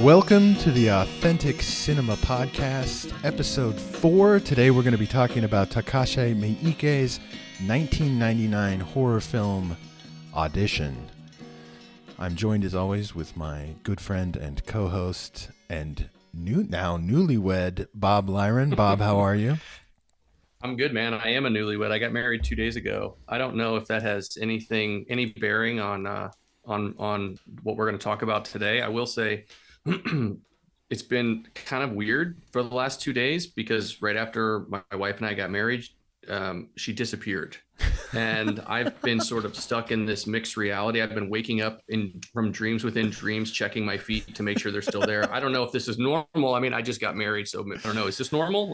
Welcome to the Authentic Cinema Podcast, Episode 4. Today we're going to be talking about Takashi Miike's 1999 horror film, Audition. I'm joined as always with my good friend and co-host and newlywed, Bob Lyren. Bob, how are you? I'm good, man. I am a newlywed. I got married 2 days ago. I don't know if that has any bearing on what we're going to talk about today. I will say it's been kind of weird for the last 2 days because right after my wife and I got married, she disappeared. And I've been sort of stuck in this mixed reality. I've been waking up from dreams within dreams, checking my feet to make sure they're still there. I don't know if this is normal. I mean, I just got married, so I don't know. Is this normal?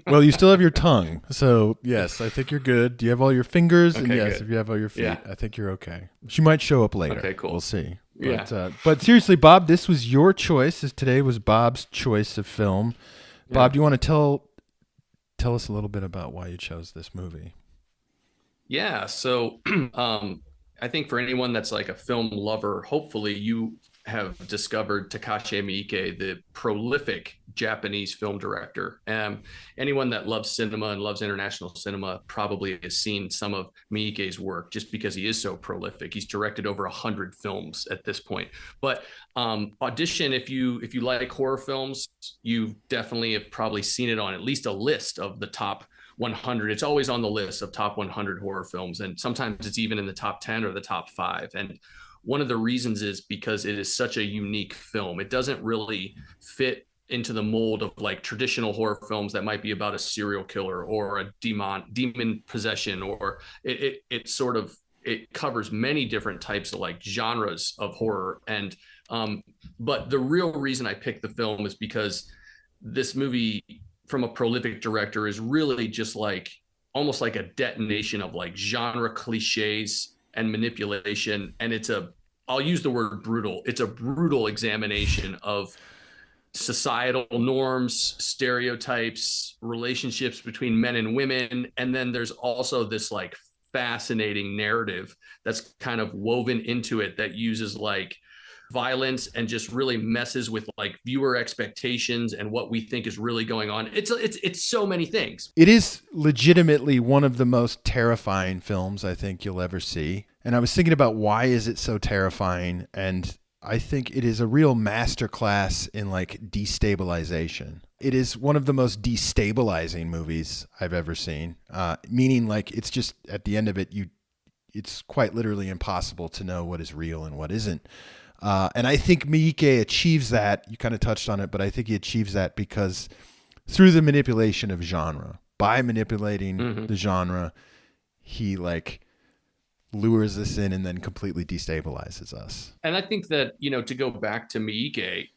Well, you still have your tongue. So yes, I think you're good. Do you have all your fingers? Okay, and yes, good. If you have all your feet, Yeah. I think you're okay. She might show up later. Okay, cool. We'll see. Yeah. But seriously, Bob, this was your choice. Today was Bob's choice of film. Yeah. Bob, do you want to tell us a little bit about why you chose this movie? Yeah. So I think for anyone that's like a film lover, hopefully you have discovered Takashi Miike, the prolific Japanese film director. Anyone that loves cinema and loves international cinema probably has seen some of Miike's work just because he is so prolific. He's directed over 100 films at this point. But Audition, if you like horror films, you definitely have probably seen it on at least a list of the top 100. It's always on the list of top 100 horror films, and sometimes it's even in the top 10 or the top 5. And one of the reasons is because it is such a unique film. It doesn't really fit into the mold of like traditional horror films that might be about a serial killer or a demon possession, or it covers many different types of like genres of horror. And but the real reason I picked the film is because this movie from a prolific director is really just like almost like a detonation of like genre cliches and manipulation. And I'll use the word brutal. It's a brutal examination of societal norms, stereotypes, relationships between men and women. And then there's also this like fascinating narrative that's kind of woven into it that uses like violence and just really messes with like viewer expectations and what we think is really going on. It's so many things. It is legitimately one of the most terrifying films I think you'll ever see. And I was thinking about why is it so terrifying, and I think it is a real masterclass in like destabilization. It is one of the most destabilizing movies I've ever seen. Meaning like it's just at the end of it, it's quite literally impossible to know what is real and what isn't. And I think Miike achieves that. You kind of touched on it, but I think he achieves that because through the manipulation of genre, by manipulating the genre, he like lures us in and then completely destabilizes us. And I think that, to go back to Miike,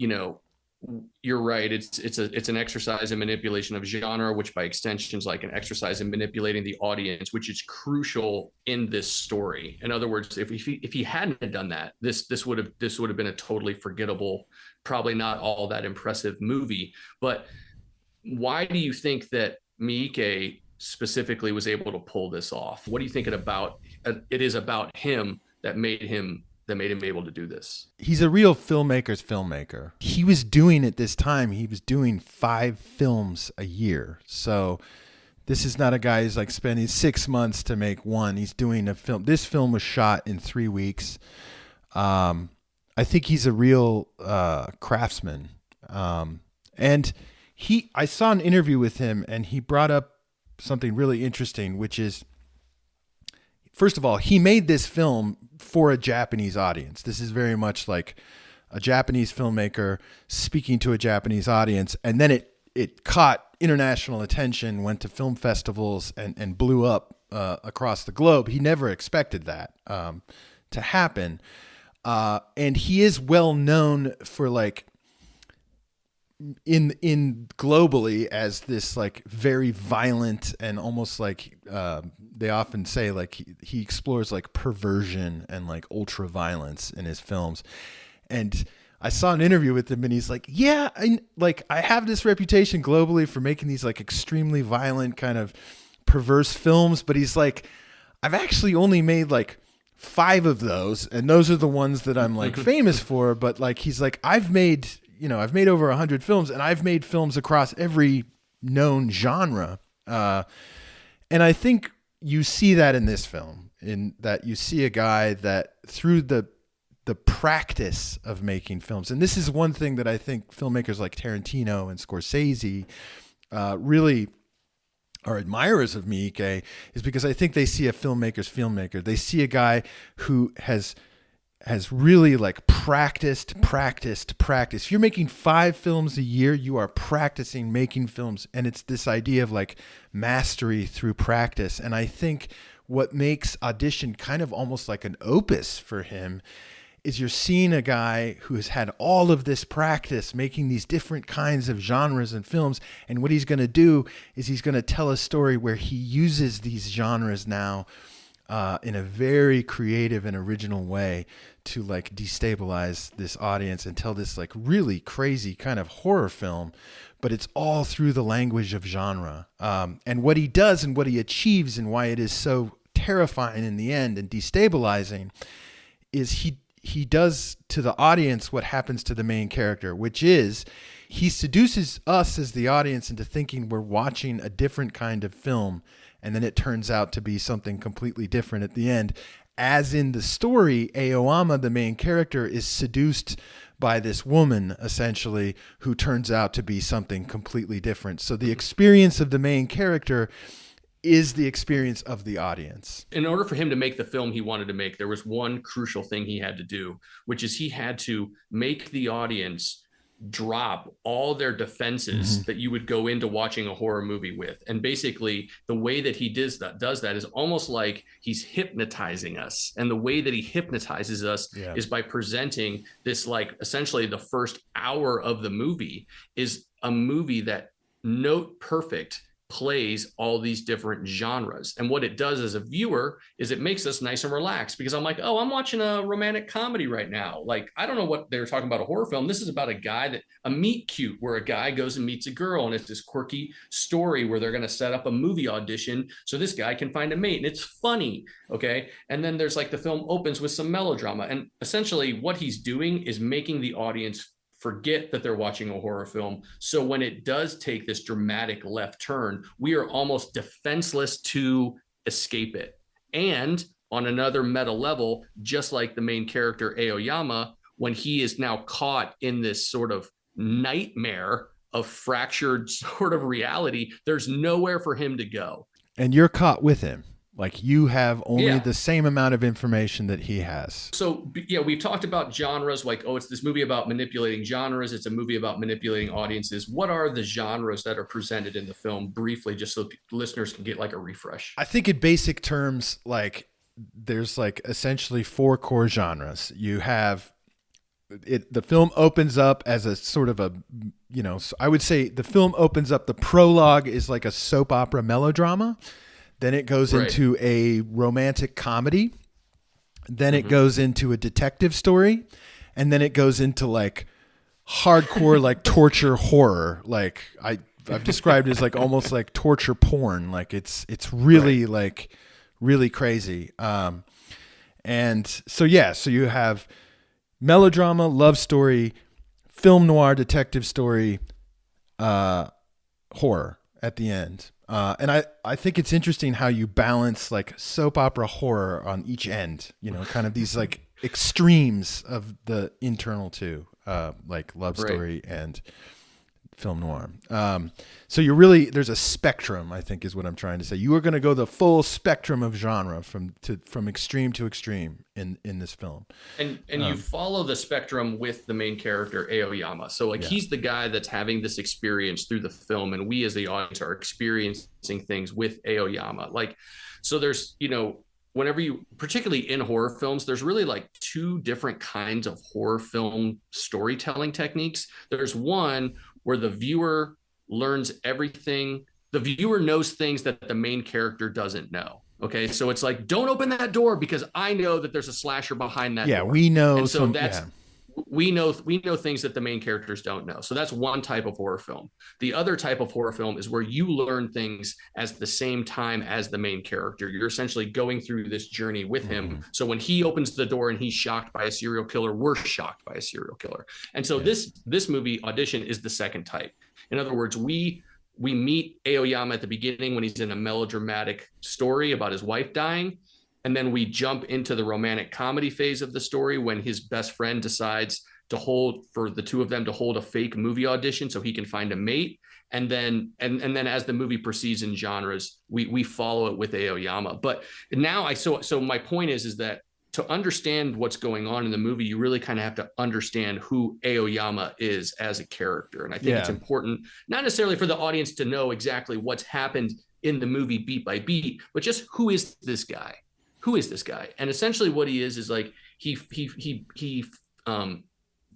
you're right. It's an exercise in manipulation of genre, which by extension is like an exercise in manipulating the audience, which is crucial in this story. In other words, if he hadn't done that, this would have been a totally forgettable, probably not all that impressive movie. But why do you think that Miike specifically was able to pull this off? What do you think it is about him that made him able to do this? He's a real filmmaker's filmmaker. He was doing at this time, he was doing 5 films a year. So this is not a guy who's like spending 6 months to make one. He's doing a film. This film was shot in 3 weeks. I think he's a real craftsman. And I saw an interview with him and he brought up something really interesting, which is, first of all, he made this film for a Japanese audience. This is very much like a Japanese filmmaker speaking to a Japanese audience. And then it caught international attention, went to film festivals and blew up across the globe. He never expected that to happen. And he is well known for like in globally as this like very violent and almost like they often say like he explores like perversion and like ultra violence in his films. And I saw an interview with him and he's like, yeah, I have this reputation globally for making these like extremely violent kind of perverse films, but he's like, I've actually only made like 5 of those, and those are the ones that I'm like famous for. But like he's like, I've made I've made over 100 films, and I've made films across every known genre. And I think you see that in this film, in that you see a guy that through the practice of making films, and this is one thing that I think filmmakers like Tarantino and Scorsese really are admirers of Miike, is because I think they see a filmmaker's filmmaker. They see a guy who has really like practiced. If you're making 5 films a year, you are practicing making films. And it's this idea of like mastery through practice. And I think what makes Audition kind of almost like an opus for him is you're seeing a guy who has had all of this practice making these different kinds of genres and films. And what he's going to do is he's going to tell a story where he uses these genres now in a very creative and original way to like destabilize this audience and tell this like really crazy kind of horror film, but it's all through the language of genre. And what he does and what he achieves and why it is so terrifying in the end and destabilizing is he does to the audience what happens to the main character, which is he seduces us as the audience into thinking we're watching a different kind of film. And then it turns out to be something completely different at the end. As in the story, Aoyama, the main character, is seduced by this woman, essentially, who turns out to be something completely different. So the experience of the main character is the experience of the audience. In order for him to make the film he wanted to make, there was one crucial thing he had to do, which is he had to make the audience drop all their defenses that you would go into watching a horror movie with. And basically the way that he does that is almost like he's hypnotizing us. And the way that he hypnotizes us is by presenting this, like essentially the first hour of the movie is a movie that note perfect plays all these different genres. And what it does as a viewer is it makes us nice and relaxed, because I'm like, oh, I'm watching a romantic comedy right now. Like, I don't know what they're talking about, a horror film. This is about a meet cute where a guy goes and meets a girl, and it's this quirky story where they're going to set up a movie audition so this guy can find a mate, and it's funny. Okay. And then there's like the film opens with some melodrama, and essentially what he's doing is making the audience forget that they're watching a horror film. So when it does take this dramatic left turn, we are almost defenseless to escape it. And on another meta level, just like the main character Aoyama, when he is now caught in this sort of nightmare of fractured sort of reality, there's nowhere for him to go. And you're caught with him. Like, you have only the same amount of information that he has. So, yeah, we've talked about genres, like, oh, it's this movie about manipulating genres. It's a movie about manipulating audiences. What are the genres that are presented in the film briefly, just so listeners can get like a refresh? I think in basic terms, like, there's like essentially 4 core genres. You have the film opens up as a sort of a, I would say the film opens up, the prologue is like a soap opera melodrama. Then it goes into a romantic comedy. Then it goes into a detective story. And then it goes into like hardcore, like torture horror. Like I've described it as like almost like torture porn. Like it's really like really crazy. And so you have melodrama, love story, film noir, detective story, horror at the end. And I think it's interesting how you balance like soap opera horror on each end, kind of these like extremes of the internal two, like love story and film noir. So there's a spectrum, I think is what I'm trying to say. You are going to go the full spectrum of genre from extreme to extreme in this film. And you follow the spectrum with the main character, Aoyama. So he's the guy that's having this experience through the film, and we as the audience are experiencing things with Aoyama. Like, so there's, whenever you, particularly in horror films, there's really like 2 different kinds of horror film storytelling techniques. There's one where the viewer learns everything. The viewer knows things that the main character doesn't know. Okay. So it's like, don't open that door because I know that there's a slasher behind that door. We know. And so we know things that the main characters don't know. So that's one type of horror film. The other type of horror film is where you learn things as the same time as the main character. You're essentially going through this journey with him. So when he opens the door and he's shocked by a serial killer, we're shocked by a serial killer. And so this movie, Audition, is the second type. In other words, we meet Aoyama at the beginning when he's in a melodramatic story about his wife dying. And then we jump into the romantic comedy phase of the story when his best friend decides for the two of them to hold a fake movie audition so he can find a mate. And then as the movie proceeds in genres, we follow it with Aoyama. But now so my point is that to understand what's going on in the movie, you really kind of have to understand who Aoyama is as a character. And I think it's important, not necessarily for the audience to know exactly what's happened in the movie beat by beat, but just who is this guy? Who is this guy? And essentially what he is like he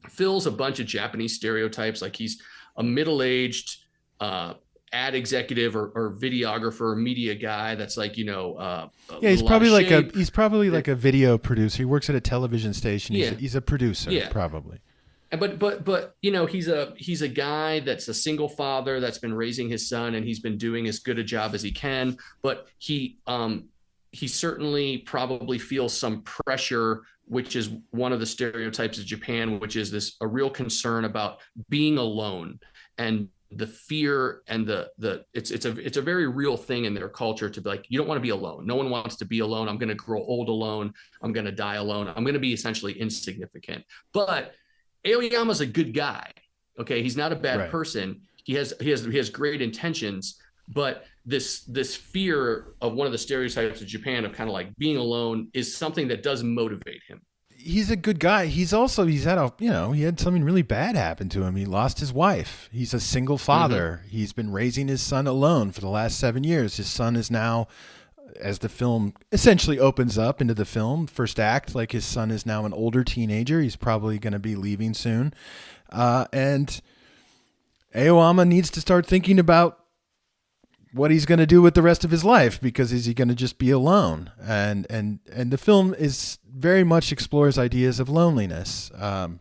fills a bunch of Japanese stereotypes. Like he's a middle-aged ad executive or videographer or media guy that's like, he's probably like a video producer. He works at a television station. He's a producer, probably. But he's a guy that's a single father that's been raising his son, and he's been doing as good a job as he can. But he certainly probably feels some pressure, which is one of the stereotypes of Japan, which is a real concern about being alone and the fear and it's a very real thing in their culture to be like, you don't want to be alone. No one wants to be alone. I'm going to grow old alone. I'm going to die alone. I'm going to be essentially insignificant. But Aoyama's a good guy. Okay. He's not a bad person. He has great intentions, but this fear of one of the stereotypes of Japan of kind of like being alone is something that does motivate him. He's a good guy. He had something really bad happen to him. He lost his wife. He's a single father. Mm-hmm. He's been raising his son alone for the last 7 years. His son is now, as the film essentially opens up into the film, first act, like his son is now an older teenager. He's probably going to be leaving soon. And Aoyama needs to start thinking about what he's going to do with the rest of his life, because is he going to just be alone? And the film is very much explores ideas of loneliness. And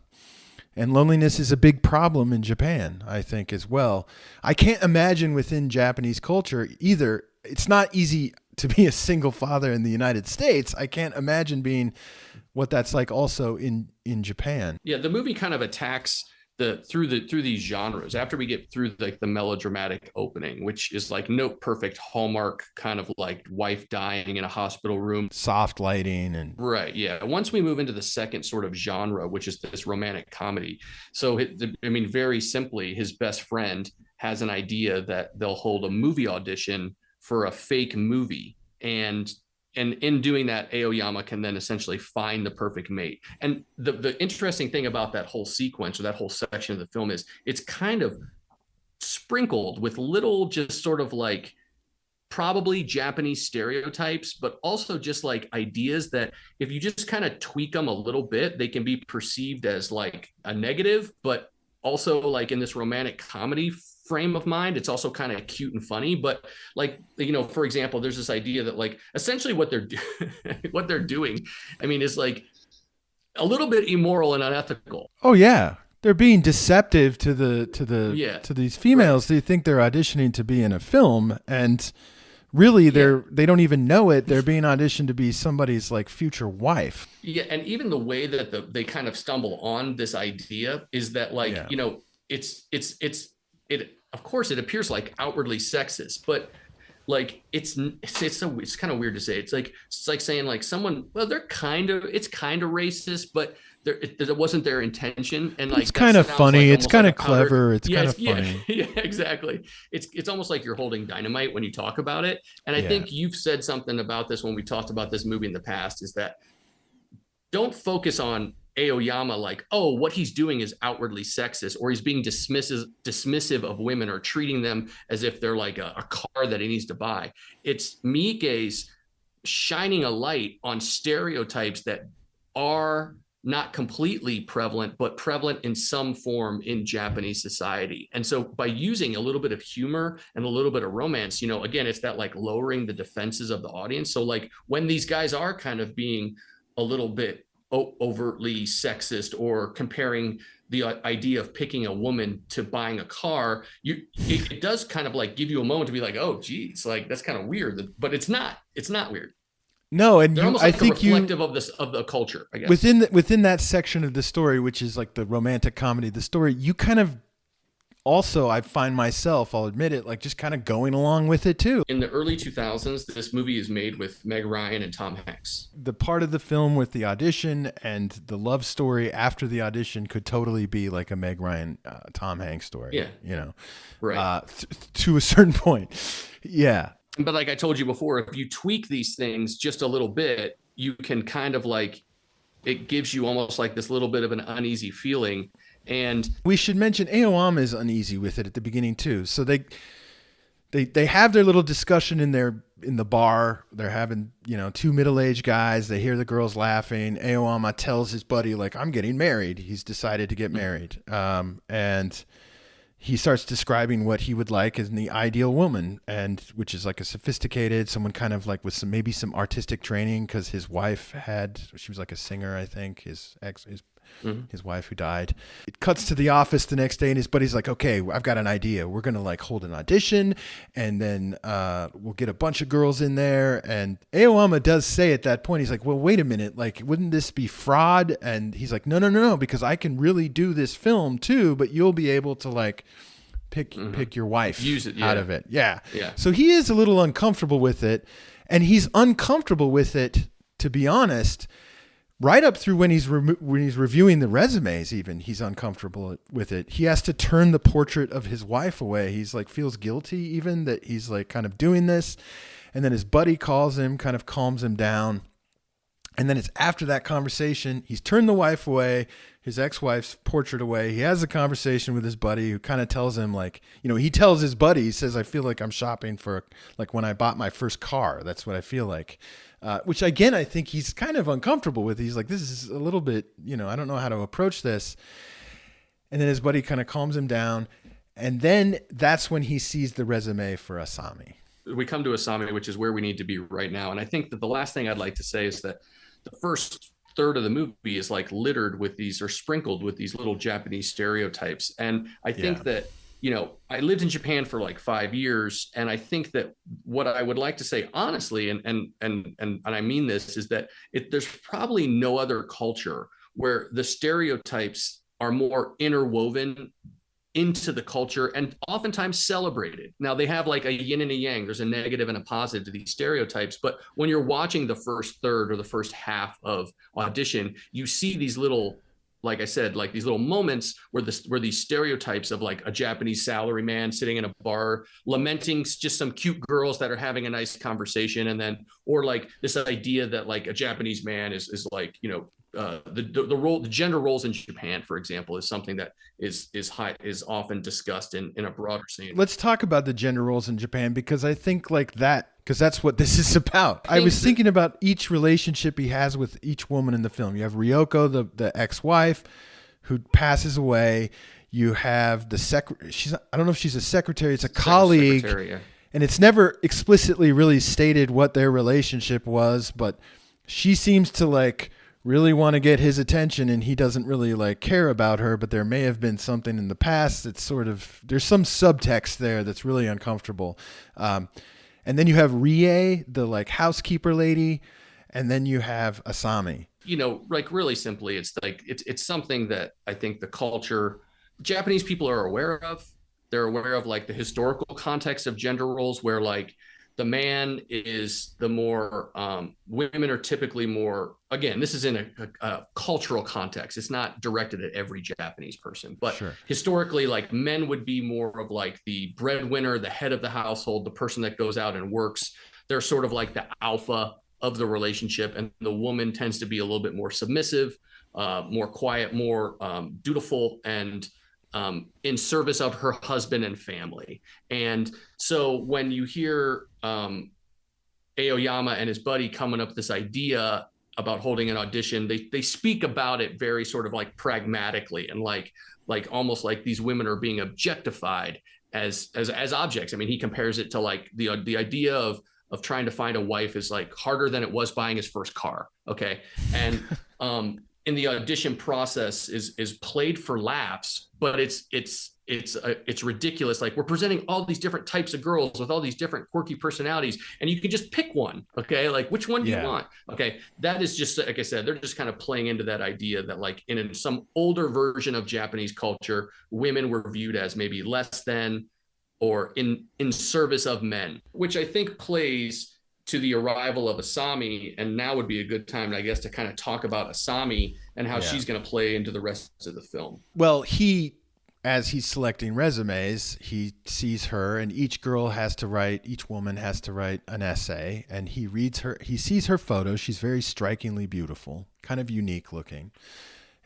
loneliness is a big problem in Japan, I think, as well. I can't imagine within Japanese culture either. It's not easy to be a single father in the United States. I can't imagine being what that's like also in Japan. Yeah, the movie kind of attacks through these genres after we get through like the melodramatic opening, which is like no perfect Hallmark kind of like wife dying in a hospital room, soft lighting and right. Yeah. Once we move into the second sort of genre, which is this romantic comedy. So very simply, his best friend has an idea that they'll hold a movie audition for a fake movie, and in doing that, Aoyama can then essentially find the perfect mate. And the interesting thing about that whole sequence or that whole section of the film is it's kind of sprinkled with little just sort of like probably Japanese stereotypes, but also just like ideas that if you just kind of tweak them a little bit, they can be perceived as like a negative, but also like in this romantic comedy frame of mind, it's also kind of cute and funny. But like, for example, there's this idea that like essentially what they're doing, is like a little bit immoral and unethical. Oh yeah, they're being deceptive to these females. Right. They think they're auditioning to be in a film, and really they don't even know it. They're being auditioned to be somebody's like future wife. Yeah, and even the way that they kind of stumble on this idea is that like it of course it appears like outwardly sexist, but like it's kind of weird to say. It's like saying like someone, well, it's kind of racist, but it wasn't their intention. And like it's kind of funny. Like, it's kind of clever. It's kind of funny. Yeah, exactly. It's almost like you're holding dynamite when you talk about it. And I think you've said something about this when we talked about this movie in the past, is that don't focus on Aoyama like, oh, what he's doing is outwardly sexist, or he's being dismissive of women, or treating them as if they're like a car that he needs to buy. It's Miike's shining a light on stereotypes that are not completely prevalent, but prevalent in some form in Japanese society. And so by using a little bit of humor and a little bit of romance, again, it's that like lowering the defenses of the audience. So like when these guys are kind of being a little bit overtly sexist or comparing the idea of picking a woman to buying a car, it does kind of like give you a moment to be like, oh geez, like that's kind of weird, but it's not weird. No, and They're almost I like a think reflective of this, of the culture, I guess. within that section of the story, which is like the romantic comedy, the story, you kind of also, I find myself, I'll admit it, like just kind of going along with it too. In the early 2000s, this movie is made with Meg Ryan and Tom Hanks. The part of the film with the audition and the love story after the audition could totally be like a Meg Ryan, Tom Hanks story. Yeah. You know, right. To a certain point. Yeah. But like I told you before, if you tweak these things just a little bit, you can kind of like, it gives you almost like this little bit of an uneasy feeling. And we should mention Aoyama is uneasy with it at the beginning too. So they have their little discussion in the bar. They're having, two middle-aged guys. They hear the girls laughing. Aoyama tells his buddy, like, I'm getting married. He's decided to get married. And he starts describing what he would like as the ideal woman, and which is like a sophisticated, someone kind of like with maybe some artistic training, because his wife she was like a singer, I think, his wife who died. It cuts to the office the next day, and his buddy's like, okay, I've got an idea. We're going to like hold an audition, and then we'll get a bunch of girls in there. And Aoyama does say at that point, he's like, well, wait a minute. Like, wouldn't this be fraud? And he's like, no, because I can really do this film too, but you'll be able to like pick your wife out of it. Yeah. So he is a little uncomfortable with it, and he's uncomfortable with it, to be honest, right up through when he's reviewing the resumes. Even he's uncomfortable with it. He has to turn the portrait of his wife away. He's like, feels guilty even that he's like kind of doing this. And then his buddy calls him, kind of calms him down. And then it's after that conversation, he's turned the wife away, his ex-wife's portrait away. He has a conversation with his buddy who kind of tells him, like, he tells his buddy, he says, I feel like I'm shopping for like when I bought my first car. That's what I feel like. Which again, I think he's kind of uncomfortable with. He's like, this is a little bit, I don't know how to approach this. And then his buddy kind of calms him down. And then that's when he sees the resume for Asami. We come to Asami, which is where we need to be right now. And I think that the last thing I'd like to say is that the first third of the movie is like littered with these, or sprinkled with these little Japanese stereotypes. And I think that, I lived in Japan for like 5 years. And I think that what I would like to say, honestly, and I mean this, is that there's probably no other culture where the stereotypes are more interwoven into the culture and oftentimes celebrated. Now they have like a yin and a yang. There's a negative and a positive to these stereotypes. But when you're watching the first third or the first half of Audition, you see these little, like I said, like these little moments where these stereotypes of like a Japanese salaryman sitting in a bar lamenting just some cute girls that are having a nice conversation, and then, or like this idea that like a Japanese man is like, the gender roles in Japan, for example, is something that is often discussed in a broader scene. Let's talk about the gender roles in Japan, because I think like that, because that's what this is about. I was thinking about each relationship he has with each woman in the film. You have Ryoko, the ex-wife, who passes away. You have I don't know if she's a secretary, it's a colleague. Yeah. And it's never explicitly really stated what their relationship was, but she seems to like really want to get his attention, and he doesn't really like care about her, but there may have been something in the past that's sort of, there's some subtext there that's really uncomfortable. And then you have Rie, the like housekeeper lady, and then you have Asami. Like really simply, it's like, it's something that I think the culture, Japanese people are aware of. They're aware of like the historical context of gender roles, where like the man is the more, women are typically more, again, this is in a cultural context. It's not directed at every Japanese person, but sure. Historically, like men would be more of like the breadwinner, the head of the household, the person that goes out and works. They're sort of like the alpha of the relationship. And the woman tends to be a little bit more submissive, more quiet, more dutiful, and in service of her husband and family. And so when you hear Aoyama and his buddy coming up with this idea about holding an audition, they speak about it very sort of like pragmatically, and like almost like these women are being objectified as objects. I mean, he compares it to like the idea of trying to find a wife is like harder than it was buying his first car. Okay. And in the audition process is played for laughs, but it's ridiculous. Like, we're presenting all these different types of girls with all these different quirky personalities, and you can just pick one. Okay, like, which one do you want? Okay, that is just, like I said, they're just kind of playing into that idea that, like, in some older version of Japanese culture, women were viewed as maybe less than, or in service of men, which I think plays to the arrival of Asami. And now would be a good time, I guess, to kind of talk about Asami and how she's going to play into the rest of the film. Well, as he's selecting resumes, he sees her, and each woman has to write an essay, and he sees her photo. She's very strikingly beautiful, kind of unique looking.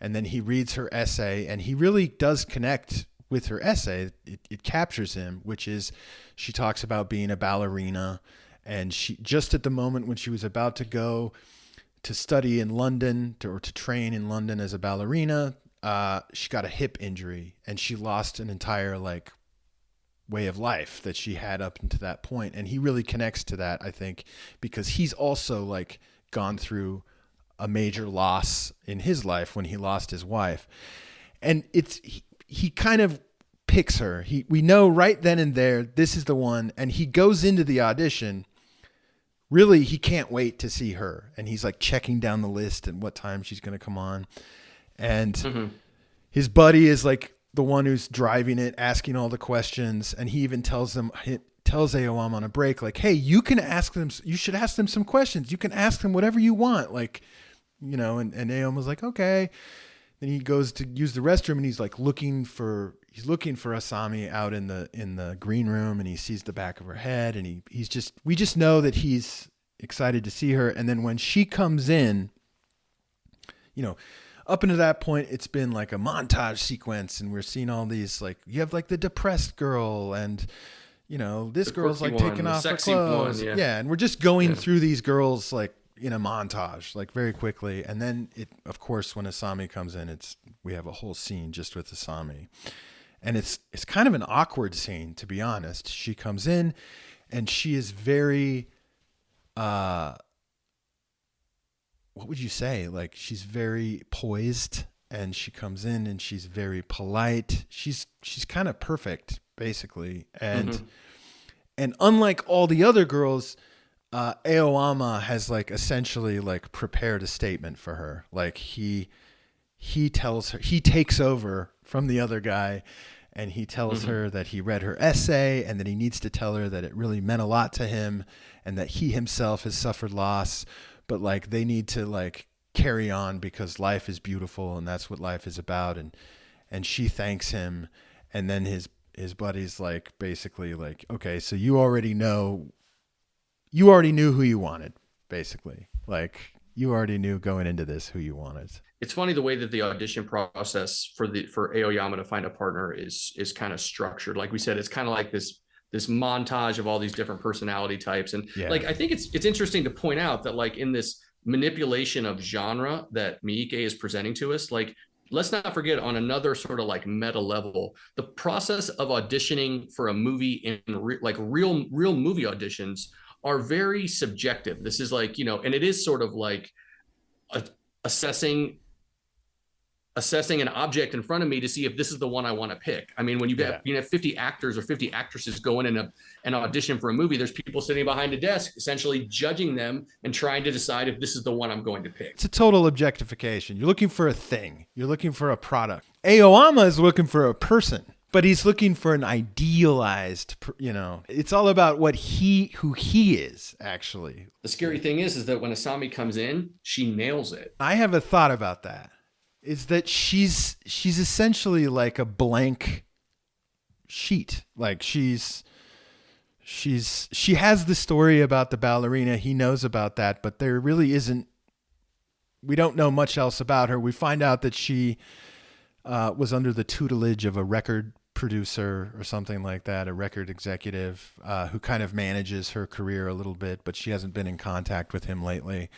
And then he reads her essay, and he really does connect with her essay. It captures him, which is, she talks about being a ballerina. And she, just at the moment when she was about to go to study in London, or to train in London as a ballerina, she got a hip injury, and she lost an entire way of life that she had up until that point. And he really connects to that, I think, because he's also gone through a major loss in his life when he lost his wife. And he kind of picks her. We know right then and there, this is the one. And he goes into the audition. Really, he can't wait to see her. And he's checking down the list and what time she's going to come on. And his buddy is the one who's driving it, asking all the questions. And he even tells Aoyama on a break, hey, you should ask them some questions. You can ask them whatever you want. And Aoyama's okay. Then he goes to use the restroom, and he's looking for Asami out in the green room, and he sees the back of her head, and we just know that he's excited to see her. And then when she comes in, up until that point, it's been a montage sequence, and we're seeing all these, you have the depressed girl, and this girl's taking off her clothes. Yeah. And we're just going through these girls in a montage, very quickly. And then of course, when Asami comes in, we have a whole scene just with Asami. And it's kind of an awkward scene, to be honest. She comes in, and she is very, what would you say? She's very poised, and she comes in, and she's very polite. She's kind of perfect, basically. And unlike all the other girls, Aoyama has essentially prepared a statement for her. He tells her, he takes over from the other guy, and he tells her that he read her essay, and that he needs to tell her that it really meant a lot to him, and that he himself has suffered loss, but they need to carry on because life is beautiful, and that's what life is about. And she thanks him, and then his buddy's basically okay, so you already knew who you wanted, basically. You already knew going into this who you wanted. It's funny the way that the audition process for Aoyama to find a partner is kind of structured. Like we said, it's kind of like this montage of all these different personality types. And I think it's interesting to point out that in this manipulation of genre that Miike is presenting to us, let's not forget, on another sort of meta level, the process of auditioning for a movie in real movie auditions are very subjective. This is and it is sort of assessing an object in front of me to see if this is the one I want to pick. I mean, when you have 50 actors or 50 actresses going in an audition for a movie, there's people sitting behind a desk essentially judging them and trying to decide if this is the one I'm going to pick. It's a total objectification. You're looking for a thing. You're looking for a product. Aoyama is looking for a person, but he's looking for an idealized, it's all about who he is, actually. The scary thing is that when Asami comes in, she nails it. I have a thought about that. Is that she's essentially like a blank sheet. She has the story about the ballerina. He knows about that, but there really isn't. We don't know much else about her. We find out that she was under the tutelage of a record producer or something like that, a record executive who kind of manages her career a little bit, but she hasn't been in contact with him lately.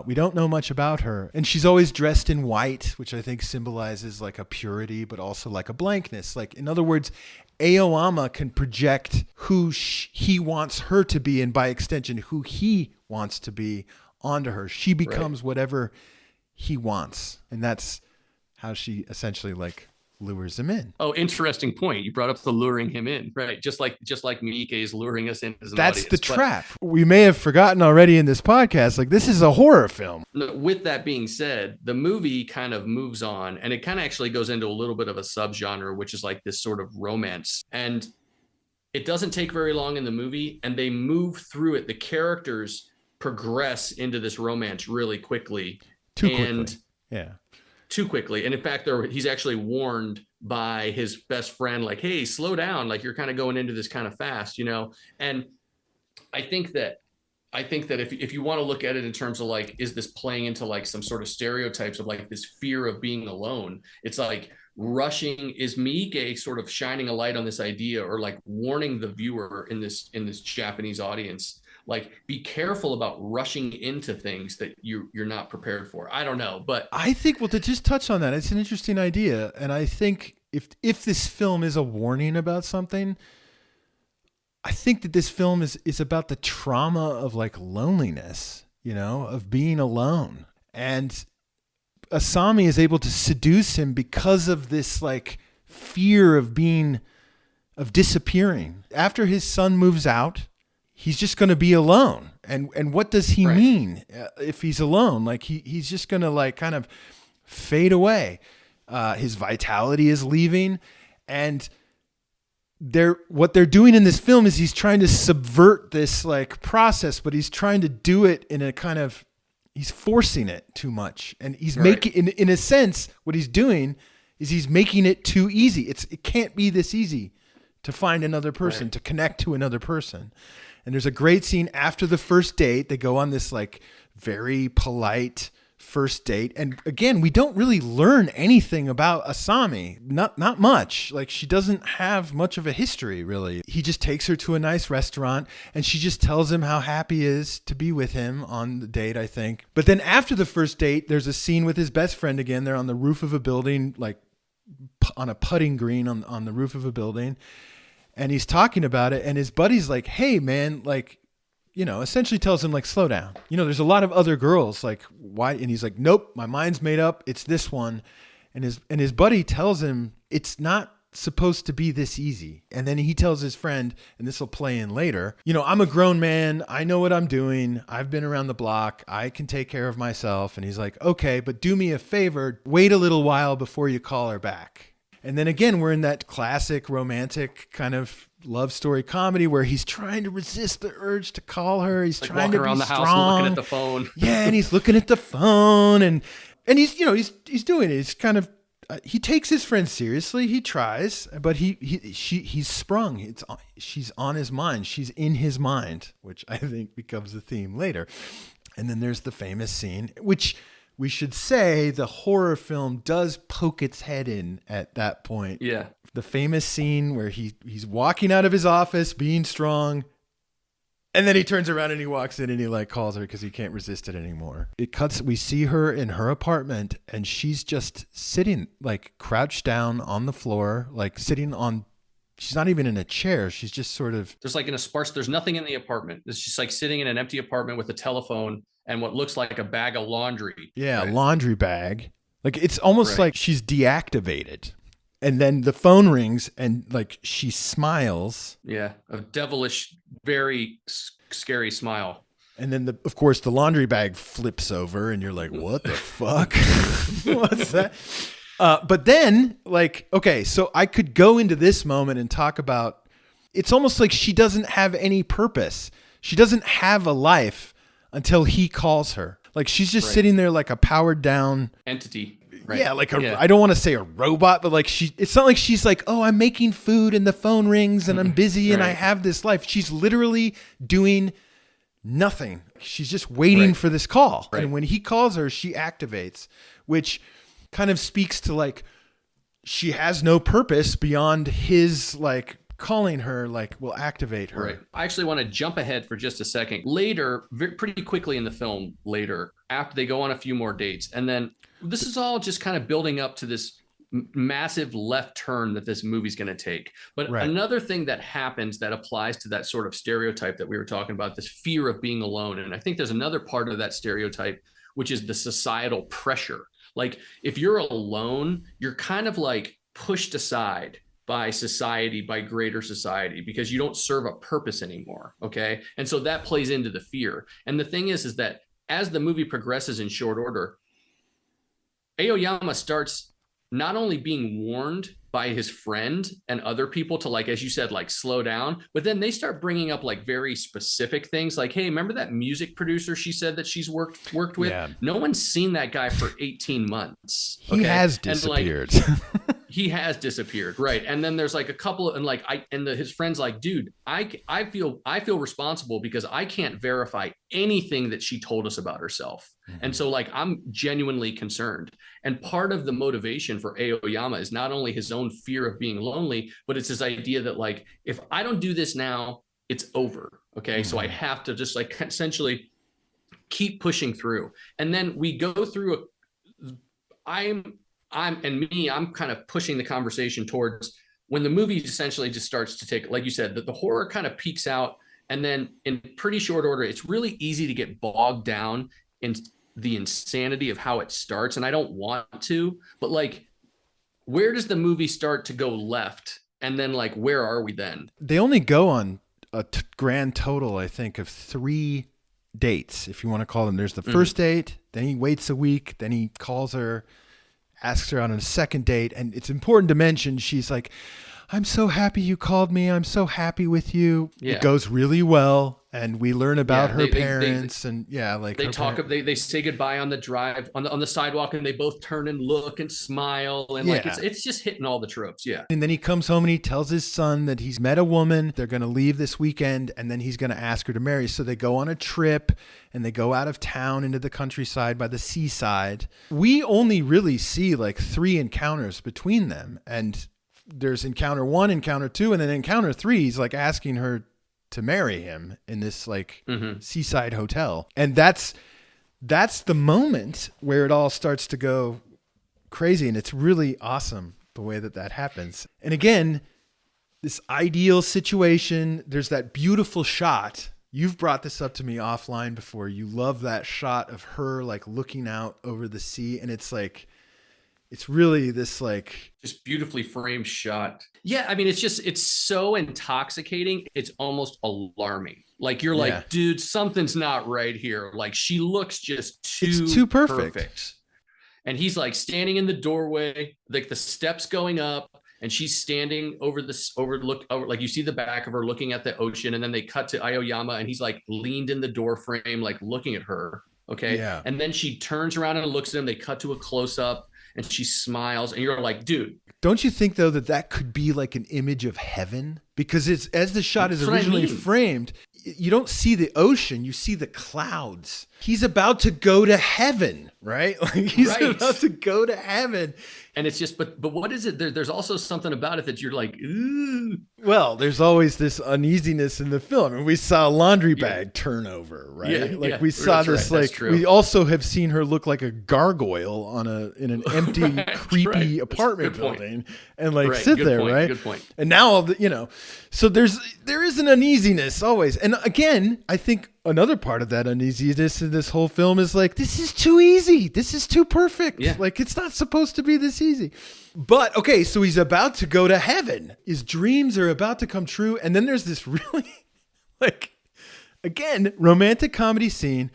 We don't know much about her, and she's always dressed in white, which I think symbolizes a purity, but also a blankness. In other words, Aoyama can project who he wants her to be, and by extension, who he wants to be onto her. She becomes whatever he wants. And that's how she essentially like lures him in. Oh, interesting point. You brought up the luring him in, right? Just like Miike is luring us in as an That's audience. the trap. We may have forgotten already in this podcast, like this is a horror film. With that being said, the movie kind of moves on, and it kind of actually goes into a little bit of a subgenre, which is like this sort of romance. And it doesn't take very long in the movie, and they move through it. The characters progress into this romance really quickly. Too quickly. And in fact, he's actually warned by his best friend, like, hey, slow down. Like, you're kind of going into this kind of fast, you know? And I think that if you want to look at it in terms of like, is this playing into like some sort of stereotypes of like this fear of being alone? It's like is Miike sort of shining a light on this idea, or like warning the viewer in this Japanese audience, like, be careful about rushing into things that you're not prepared for. I don't know, but I think, well, to just touch on that, it's an interesting idea. And I think if this film is a warning about something, I think that this film is about the trauma of like loneliness, you know, of being alone. And Asami is able to seduce him because of this like fear of disappearing. After his son moves out, he's just going to be alone. And what does he mean if he's alone? Like he's just going to like kind of fade away. His vitality is leaving, and what they're doing in this film is he's trying to subvert this like process, but he's trying to do it in a kind of, he's forcing it too much. And he's making, in a sense, what he's doing is he's making it too easy. It can't be this easy to find another person, to connect to another person. And there's a great scene after the first date. They go on this like very polite first date. And again, we don't really learn anything about Asami. Not much. Like, she doesn't have much of a history, really. He just takes her to a nice restaurant, and she just tells him how happy he is to be with him on the date, I think. But then after the first date, there's a scene with his best friend again. They're on the roof of a building, like on a putting green on the roof of a building. And he's talking about it, and his buddy's like, hey, man, like, you know, essentially tells him, like, slow down. You know, there's a lot of other girls, like, why? And he's like, nope, my mind's made up. It's this one. And his buddy tells him it's not supposed to be this easy. And then he tells his friend, and this will play in later, you know, I'm a grown man. I know what I'm doing. I've been around the block. I can take care of myself. And he's like, okay, but do me a favor. Wait a little while before you call her back. And then again, we're in that classic romantic kind of love story comedy where he's trying to resist the urge to call her. He's like trying to be around the house and looking at the phone. Yeah, and he's looking at the phone, and he's, you know, he's doing it. He's kind of he takes his friend seriously. He tries, but he's sprung. She's on his mind. She's in his mind, which I think becomes the theme later. And then there's the famous scene, which we should say the horror film does poke its head in at that point. Yeah. The famous scene where he's walking out of his office being strong, and then he turns around and he walks in and he like calls her because he can't resist it anymore. It cuts, we see her in her apartment, and she's just sitting like crouched down on the floor, like she's not even in a chair. She's just sort of, there's nothing in the apartment. It's just like sitting in an empty apartment with a telephone and what looks like a bag of laundry. Yeah, right? A laundry bag. Like, it's almost like she's deactivated. And then the phone rings, and like she smiles. Yeah, a devilish, very scary smile. And then, of course, the laundry bag flips over, and you're like, what the fuck? What's that? But then, like, okay, so I could go into this moment and talk about, it's almost like she doesn't have any purpose. She doesn't have a life until he calls her. Like, she's just sitting there like a powered down entity. Right. Yeah, like I don't want to say a robot, but like it's not like she's like, oh, I'm making food and the phone rings and I'm busy and I have this life. She's literally doing nothing. She's just waiting for this call. Right. And when he calls her, she activates, which kind of speaks to like, she has no purpose beyond his like calling her, like, will activate her. Right. I actually want to jump ahead for just a second. Later, pretty quickly in the film later, after they go on a few more dates, and then this is all just kind of building up to this massive left turn that this movie's going to take. But another thing that happens that applies to that sort of stereotype that we were talking about, this fear of being alone. And I think there's another part of that stereotype, which is the societal pressure. Like if you're alone, you're kind of like pushed aside by society, by greater society, because you don't serve a purpose anymore. Okay. And so that plays into the fear. And the thing is that as the movie progresses in short order, Aoyama starts not only being warned by his friend and other people to, like, as you said, like slow down, but then they start bringing up like very specific things like, hey, remember that music producer she said that she's worked with? Yeah. No one's seen that guy for 18 months. Okay? He has disappeared. And, like, he has disappeared, right? And then there's like a couple of, and like his friend's like, dude, I feel responsible because I can't verify anything that she told us about herself. Mm-hmm. And so like I'm genuinely concerned. And part of the motivation for Aoyama is not only his own fear of being lonely, but it's his idea that like, if I don't do this now, it's over. Okay. Mm-hmm. So I have to just like essentially keep pushing through. And then we go through I'm kind of pushing the conversation towards when the movie essentially just starts to take, like you said, that the horror kind of peaks out. And then in pretty short order, it's really easy to get bogged down in the insanity of how it starts. And I don't want to, but like, where does the movie start to go left? And then like, where are we then? They only go on a grand total, I think, of 3 dates, if you want to call them. There's the first date, then he waits a week, then he calls her, asks her on a second date. And it's important to mention, she's like, I'm so happy you called me. I'm so happy with you. Yeah. It goes really well. And we learn about her parents and like they talk, they say goodbye on the drive on the sidewalk, and they both turn and look and smile. And like, it's just hitting all the tropes. Yeah. And then he comes home and he tells his son that he's met a woman. They're going to leave this weekend and then he's going to ask her to marry. So they go on a trip and they go out of town into the countryside by the seaside. We only really see like 3 encounters between them. And there's encounter 1, encounter 2, and then encounter 3, he's like asking her to marry him in this like seaside hotel. And that's the moment where it all starts to go crazy. And it's really awesome the way that happens. And again, this ideal situation, there's that beautiful shot. You've brought this up to me offline before. You love that shot of her like looking out over the sea. And it's like, it's really this like just beautifully framed shot. Yeah. I mean, it's so intoxicating. It's almost alarming. Like you're like, dude, something's not right here. Like she looks just too perfect. And he's like standing in the doorway, like the steps going up, and she's standing over like you see the back of her looking at the ocean. And then they cut to Aoyama and he's like leaned in the door frame, like looking at her. Okay. Yeah. And then she turns around and looks at him. They cut to a close up. And she smiles, and you're like, dude. Don't you think, though, that could be like an image of heaven? Because it's as the shot is originally framed, you don't see the ocean, you see the clouds. He's about to go to heaven, right? Like he's about to go to heaven. And it's just, but what is it? There's also something about it that you're like, ooh. Well, there's always this uneasiness in the film. And we saw a laundry bag turn over, right? Yeah, like we saw this, like we also have seen her look like a gargoyle in an empty, creepy apartment building and like sit there, right? Good point. And now, so there is an uneasiness always. And again, I think another part of that uneasiness in this whole film is like, this is too easy. This is too perfect. Yeah. Like it's not supposed to be this easy. But okay, so he's about to go to heaven. His dreams are about to come true. And then there's this really like, again, romantic comedy scene.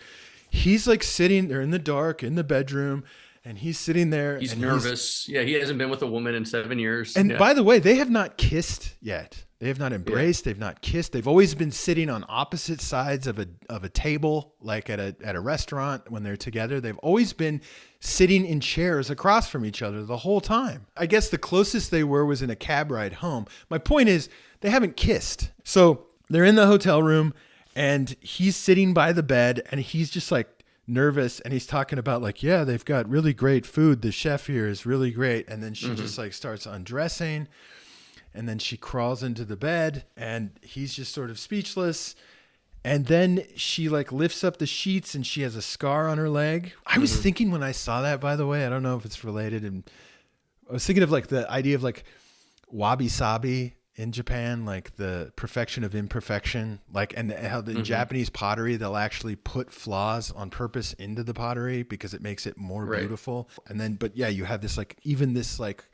He's like sitting there in the dark in the bedroom. And he's sitting there. He's nervous. He hasn't been with a woman in 7 years. And by the way, they have not kissed yet. They have not embraced. They've not kissed. They've always been sitting on opposite sides of a table, like at a restaurant when they're together. They've always been sitting in chairs across from each other the whole time. I guess the closest they were was in a cab ride home. My point is they haven't kissed. So they're in the hotel room and he's sitting by the bed and he's just like nervous and he's talking about like, yeah, they've got really great food. The chef here is really great. And then she just like starts undressing. And then she crawls into the bed and he's just sort of speechless. And then she like lifts up the sheets and she has a scar on her leg. I was thinking when I saw that, by the way, I don't know if it's related. And I was thinking of like the idea of like wabi-sabi in Japan, like the perfection of imperfection, like, and how in Japanese pottery, they'll actually put flaws on purpose into the pottery because it makes it more beautiful. And then, but yeah, you have this, like, even this like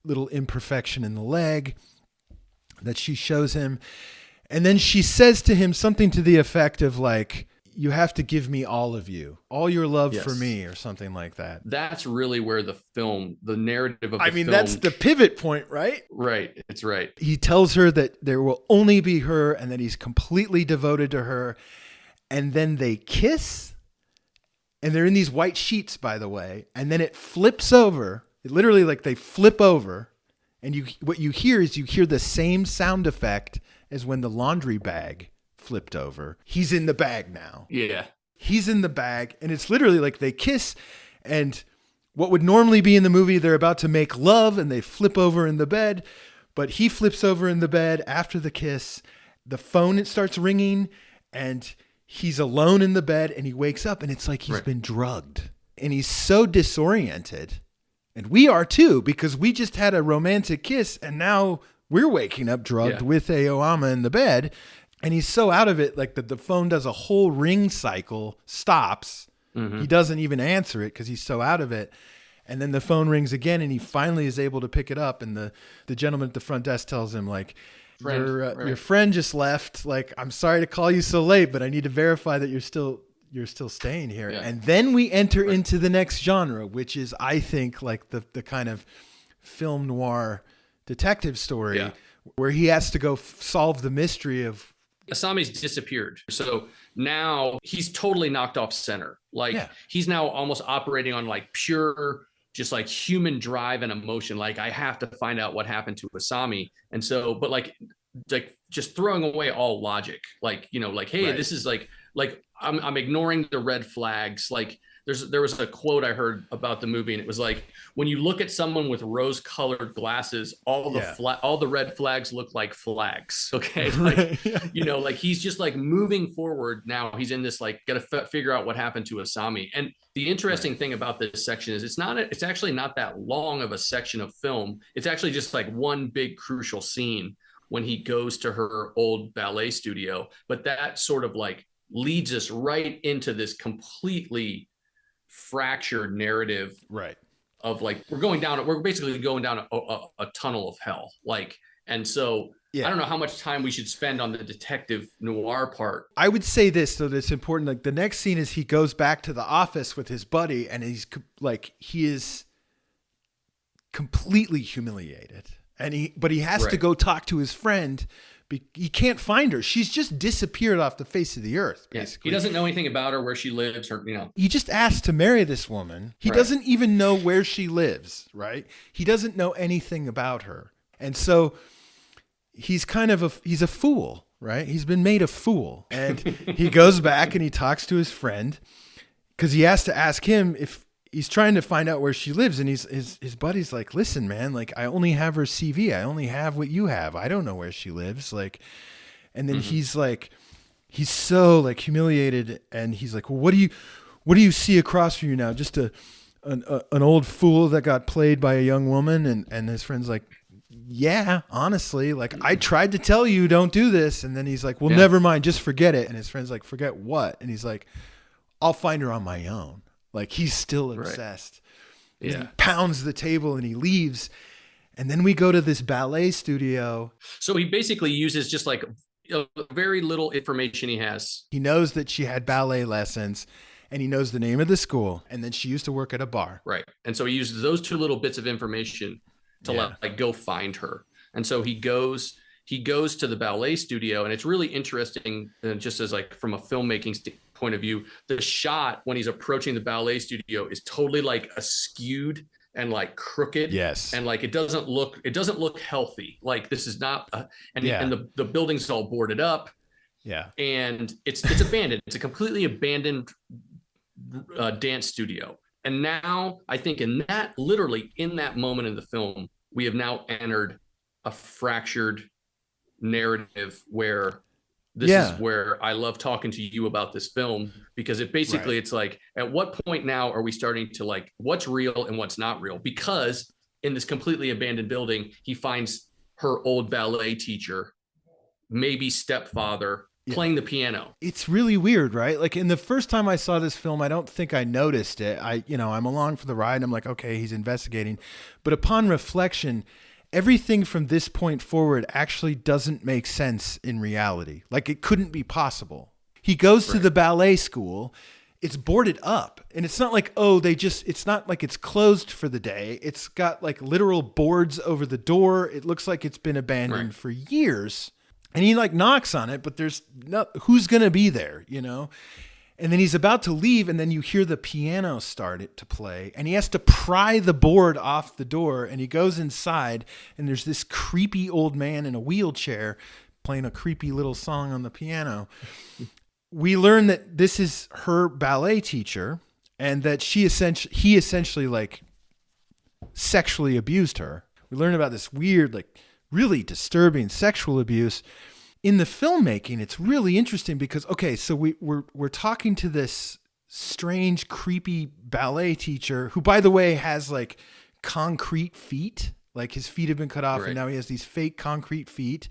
little imperfection in the leg that she shows him. And then she says to him something to the effect of like, you have to give me all of you, all your love for me, or something like that. That's really where the narrative of the film. That's the pivot point, right? Right. It's right. He tells her that there will only be her and that he's completely devoted to her. And then they kiss. And they're in these white sheets, by the way. And then it flips over. It literally, like, they flip over. And what you hear is the same sound effect as when the laundry bag flipped over. He's in the bag now. Yeah. He's in the bag, and it's literally like they kiss, and what would normally be in the movie, they're about to make love and they flip over in the bed, but he flips over in the bed after the kiss. The phone, it starts ringing, and he's alone in the bed, and he wakes up, and it's like he's been drugged, and he's so disoriented. And we are too, because we just had a romantic kiss, and now we're waking up drugged with Aoyama in the bed. And he's so out of it, like the phone does a whole ring cycle, stops. He doesn't even answer it because he's so out of it. And then the phone rings again, and he finally is able to pick it up. And the gentleman at the front desk tells him, like, your friend just left. Like, I'm sorry to call you so late, but I need to verify that you're still staying here. Yeah. And then we enter into the next genre, which is, I think, like the kind of film noir detective story where he has to go solve the mystery of Asami's disappeared. So now he's totally knocked off center. Like he's now almost operating on like pure, just like human drive and emotion. Like, I have to find out what happened to Asami. And so, but like just throwing away all logic, like, you know, like, hey, this is like I'm ignoring the red flags. Like there was a quote I heard about the movie, and it was like, when you look at someone with rose-colored glasses, all the red flags look like flags. Okay, like you know, like he's just like moving forward. Now he's in this like got to figure out what happened to Asami. And the interesting thing about this section is it's actually not that long of a section of film. It's actually just like one big crucial scene when he goes to her old ballet studio. But that sort of like leads us right into this completely fractured narrative of like we're basically going down a tunnel of hell, like. And so I don't know how much time we should spend on the detective noir part. I would say this, though, that's important. Like, the next scene is he goes back to the office with his buddy, and he is completely humiliated, and he has to go talk to his friend. He can't find her. She's just disappeared off the face of the earth, basically. He doesn't know anything about her, where she lives, or, you know. He just asked to marry this woman. He doesn't even know where she lives, right? He doesn't know anything about her. And so he's kind of he's a fool, right? He's been made a fool. And he goes back and he talks to his friend because he has to ask him if he's trying to find out where she lives. And his buddy's like, listen, man, like, I only have her CV. I only have what you have. I don't know where she lives. Like, and then he's like, he's so like humiliated. And he's like, well, what do you see across from you now? Just an old fool that got played by a young woman. And his friend's like, yeah, honestly, like, I tried to tell you, don't do this. And then he's like, well, never mind, just forget it. And his friend's like, forget what? And he's like, I'll find her on my own. Like, he's still obsessed. Right. He pounds the table and he leaves. And then we go to this ballet studio. So he basically uses just like very little information he has. He knows that she had ballet lessons, and he knows the name of the school. And then she used to work at a bar. Right. And so he uses those two little bits of information to like go find her. And so he goes to the ballet studio, and it's really interesting, just as like from a filmmaking point of view, the shot when he's approaching the ballet studio is totally like askewed and like crooked. Yes. And like it doesn't look healthy. Like, this is not and the building's all boarded up. Yeah. And it's abandoned. It's a completely abandoned dance studio. And now I think literally in that moment in the film, we have now entered a fractured narrative where this is where I love talking to you about this film, because it basically, it's like, at what point now are we starting to like, what's real and what's not real? Because in this completely abandoned building, he finds her old ballet teacher, maybe stepfather, playing the piano. It's really weird, right? Like in the first time I saw this film, I don't think I noticed it. I'm along for the ride and I'm like, okay, he's investigating. But upon reflection, everything from this point forward actually doesn't make sense in reality. Like it couldn't be possible. He goes to the ballet school. It's boarded up. And it's not like, it's not like it's closed for the day. It's got like literal boards over the door. It looks like it's been abandoned for years. And he like knocks on it, but there's who's going to be there, And then he's about to leave, and then you hear the piano start it to play, and he has to pry the board off the door, and he goes inside, and there's this creepy old man in a wheelchair playing a creepy little song on the piano. We learn that this is her ballet teacher, and that he essentially like sexually abused her. We learn about this weird, like really disturbing sexual abuse. In the filmmaking, it's really interesting because, okay, so we're talking to this strange, creepy ballet teacher who, by the way, has like concrete feet. Like his feet have been cut off and now he has these fake concrete feet,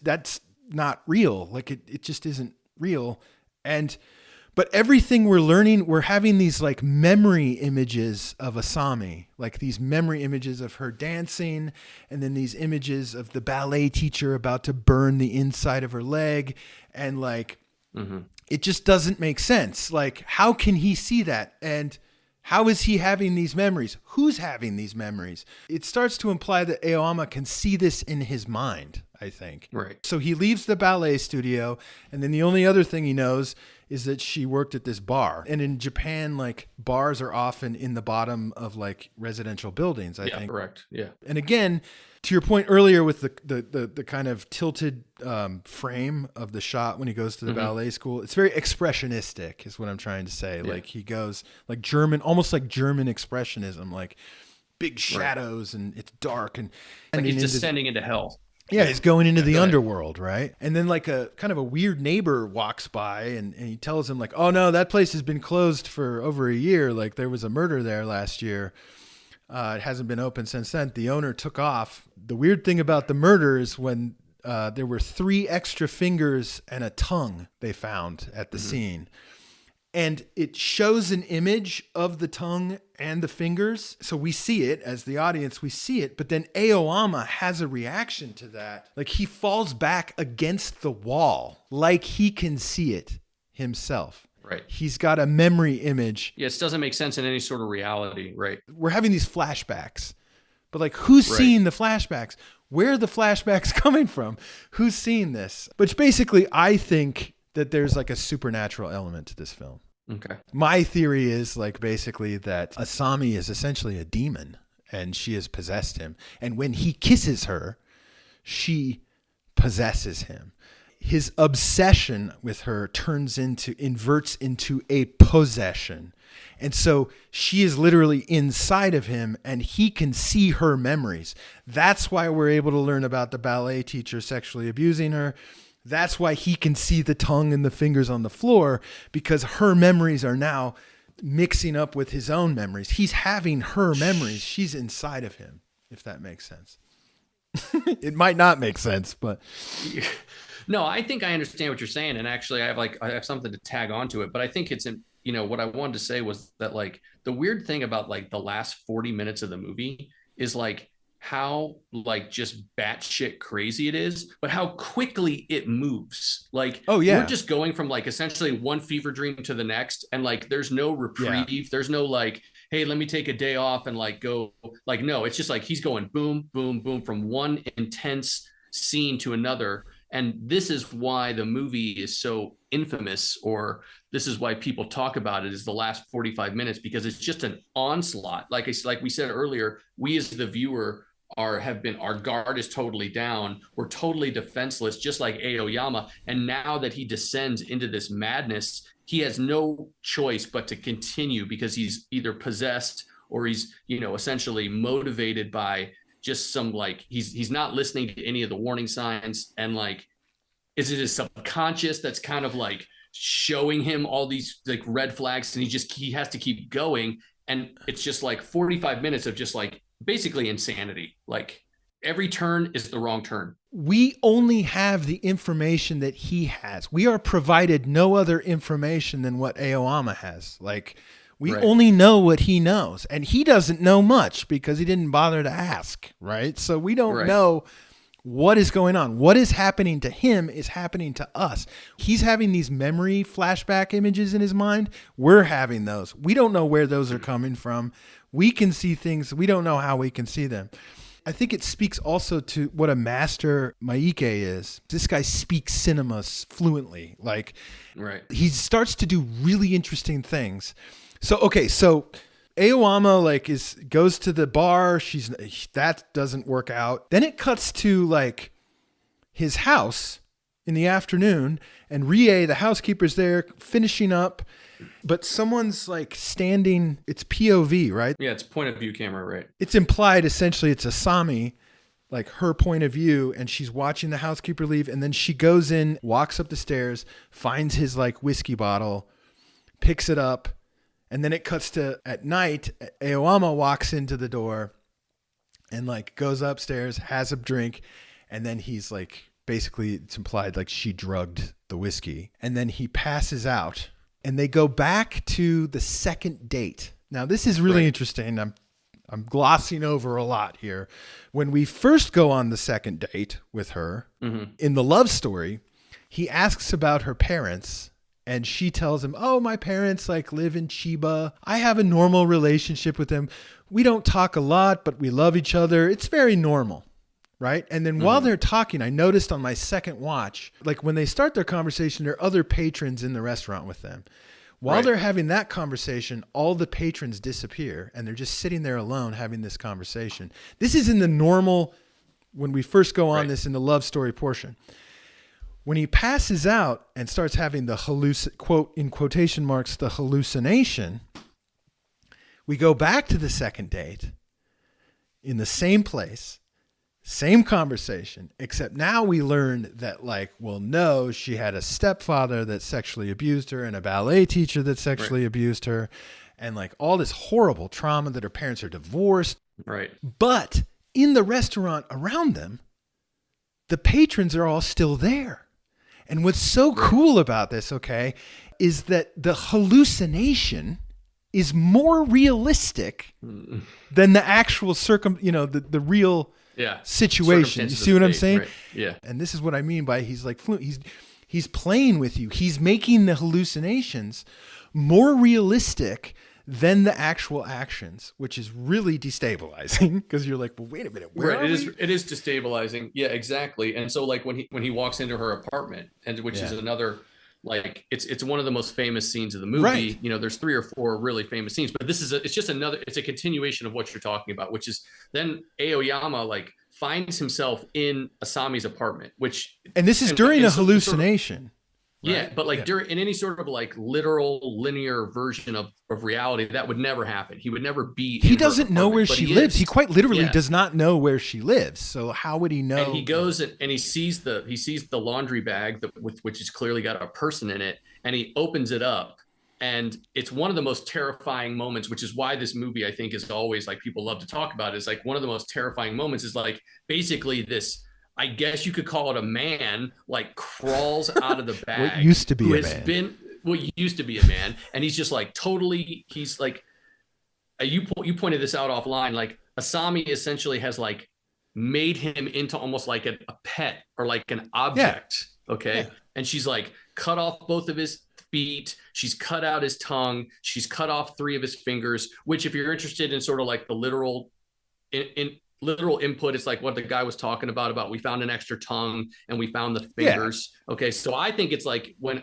that's not real. Like it just isn't real. But everything we're learning, we're having these like memory images of Asami, like these memory images of her dancing, and then these images of the ballet teacher about to burn the inside of her leg. And like, it just doesn't make sense. Like, how can he see that? And how is he having these memories? Who's having these memories? It starts to imply that Aoyama can see this in his mind, I think. Right. So he leaves the ballet studio, and then the only other thing he knows is that she worked at this bar. And in Japan, like bars are often in the bottom of like residential buildings, I think. Yeah, correct. Yeah. And again, to your point earlier with the kind of tilted frame of the shot when he goes to the ballet school, it's very expressionistic is what I'm trying to say. Yeah. Like he goes like German, almost like German expressionism, like big shadows and it's dark and he's descending into hell. Yeah, he's going into the underworld, right? And then like a kind of a weird neighbor walks by and he tells him like, oh no, that place has been closed for over a year. Like there was a murder there last year. It hasn't been open since then. The owner took off. The weird thing about the murder is when there were 3 extra fingers and a tongue they found at the scene. And it shows an image of the tongue and the fingers. So we see it as the audience, we see it. But then Aoyama has a reaction to that. Like he falls back against the wall, like he can see it himself. Right. He's got a memory image. Yes, doesn't make sense in any sort of reality. Right. We're having these flashbacks. But like who's seeing the flashbacks? Where are the flashbacks coming from? Who's seeing this? Which basically I think that there's like a supernatural element to this film. Okay. My theory is like basically that Asami is essentially a demon and she has possessed him. And when he kisses her, she possesses him. His obsession with her inverts into a possession. And so she is literally inside of him and he can see her memories. That's why we're able to learn about the ballet teacher sexually abusing her. That's why he can see the tongue and the fingers on the floor, because her memories are now mixing up with his own memories. He's having her memories. She's inside of him, if that makes sense. It might not make sense, but no, I think I understand what you're saying. And actually I have something to tag onto it, but I think it's what I wanted to say was that like the weird thing about like the last 40 minutes of the movie is like how like just batshit crazy it is, but how quickly it moves. Like, we're just going from like essentially one fever dream to the next. And like, there's no reprieve. Yeah. There's no like, hey, let me take a day off and like go like, no, it's just like, he's going boom, boom, boom from one intense scene to another. And this is why the movie is so infamous, or this is why people talk about it, is the last 45 minutes, because it's just an onslaught. Like we said earlier, we as the viewer our guard is totally down. We're totally defenseless, just like Aoyama. And now that he descends into this madness, he has no choice but to continue, because he's either possessed or he's, essentially motivated by just some like, he's not listening to any of the warning signs. And like, is it his subconscious that's kind of like showing him all these like red flags, and he has to keep going. And it's just like 45 minutes of just like basically insanity. Like every turn is the wrong turn. We only have the information that he has. We are provided no other information than what Aoyama has. Like, we only know what he knows, and he doesn't know much because he didn't bother to ask, right? So we don't know what is going on. What is happening to him is happening to us. He's having these memory flashback images in his mind. We're having those. We don't know where those are coming from. We can see things. We don't know how we can see them. I think it speaks also to what a master Miike is. This guy speaks cinema fluently. Like, he starts to do really interesting things. So Aoyama goes to the bar. That doesn't work out. Then it cuts to like his house in the afternoon, and Rie, the housekeeper's there finishing up. But someone's like standing, it's POV, right? Yeah, it's point of view camera, right? It's implied essentially it's Asami, like her point of view, and she's watching the housekeeper leave. And then she goes in, walks up the stairs, finds his like whiskey bottle, picks it up. And then it cuts to at night, Aoyama walks into the door and like goes upstairs, has a drink. And then he's like, basically it's implied like she drugged the whiskey. And then he passes out. And they go back to the second date. Now, this is really interesting. I'm glossing over a lot here. When we first go on the second date with her, in the love story, he asks about her parents. And she tells him, oh, my parents like live in Chiba. I have a normal relationship with them. We don't talk a lot, but we love each other. It's very normal. Right. And then while they're talking, I noticed on my second watch, like when they start their conversation, there are other patrons in the restaurant with them. While they're having that conversation, all the patrons disappear and they're just sitting there alone having this conversation. This is in the normal, when we first go on this in the love story portion. When he passes out and starts having the quote in quotation marks, the hallucination, we go back to the second date in the same place. Same conversation, except now we learn that no, she had a stepfather that sexually abused her and a ballet teacher that sexually abused her and like all this horrible trauma that her parents are divorced. Right. But in the restaurant around them, the patrons are all still there. And what's so cool about this, is that the hallucination is more realistic than the actual the real situation. You see what I'm saying? Right. Yeah. And this is what I mean by he's like he's playing with you. He's making the hallucinations more realistic than the actual actions, which is really destabilizing because you're like, well, wait a minute, where are we? It is destabilizing. Yeah, exactly. And so like when he walks into her apartment, and which is another it's one of the most famous scenes of the movie. Right. There's 3 or 4 really famous scenes, but this is it's a continuation of what you're talking about, which is then Aoyama finds himself in Asami's apartment, and this is during a hallucination. Yeah, but during in any sort of literal linear version of reality, that would never happen. He would never be. He doesn't know where she lives. He quite literally does not know where she lives. So how would he know? And he goes and he sees the laundry bag which has clearly got a person in it, and he opens it up, and it's one of the most terrifying moments, which is why this movie I think is always people love to talk about. Is one of the most terrifying moments is basically this. I guess you could call it a man, crawls out of the bag. What used to be a man. Used to be a man. And he's just totally, he's you pointed this out offline, Asami essentially has made him into almost like a pet or an object. Yeah. Okay. Yeah. And she's cut off both of his feet. She's cut out his tongue. She's cut off 3 of his fingers, which if you're interested in sort of the literal literal input, it's what the guy was talking about we found an extra tongue and we found the fingers. Okay, so I think it's when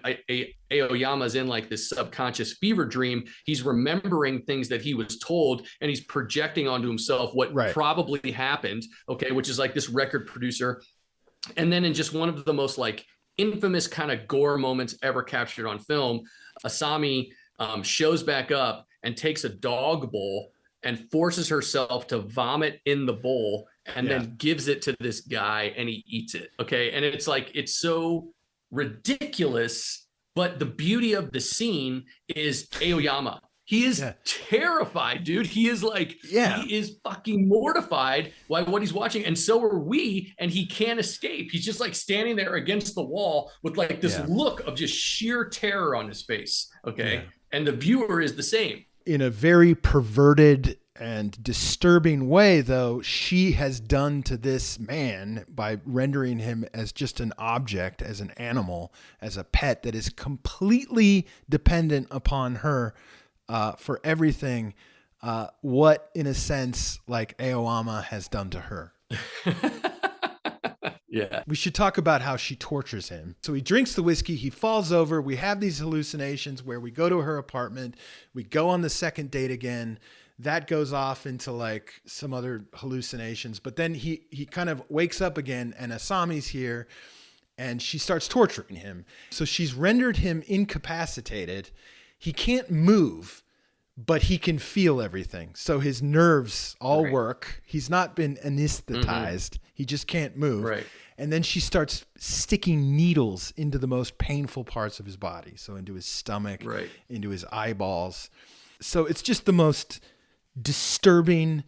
Aoyama's in this subconscious fever dream, he's remembering things that he was told and he's projecting onto himself what probably happened, which is this record producer. And then in just one of the most infamous kind of gore moments ever captured on film, Asami shows back up and takes a dog bowl and forces herself to vomit in the bowl and then gives it to this guy and he eats it. Okay. And it's it's so ridiculous, but the beauty of the scene is Aoyama. He is terrified, dude. He is like, he is fucking mortified by what he's watching. And so are we. And he can't escape. He's just like standing there against the wall with like this look of just sheer terror on his face. Okay. Yeah. And the viewer is the same. In a very perverted and disturbing way, though, she has done to this man by rendering him as just an object, as an animal, as a pet that is completely dependent upon her for everything. What, in a sense, like Aoyama has done to her. Yeah. We should talk about how she tortures him. So he drinks the whiskey, he falls over. We have these hallucinations where we go to her apartment. We go on the second date again. That goes off into like some other hallucinations. But then he kind of wakes up again and Asami's here and she starts torturing him. So she's rendered him incapacitated. He can't move, but he can feel everything. So his nerves all work. He's not been anesthetized. He just can't move. Right. And then she starts sticking needles into the most painful parts of his body. So into his stomach, into his eyeballs. So it's just the most disturbing,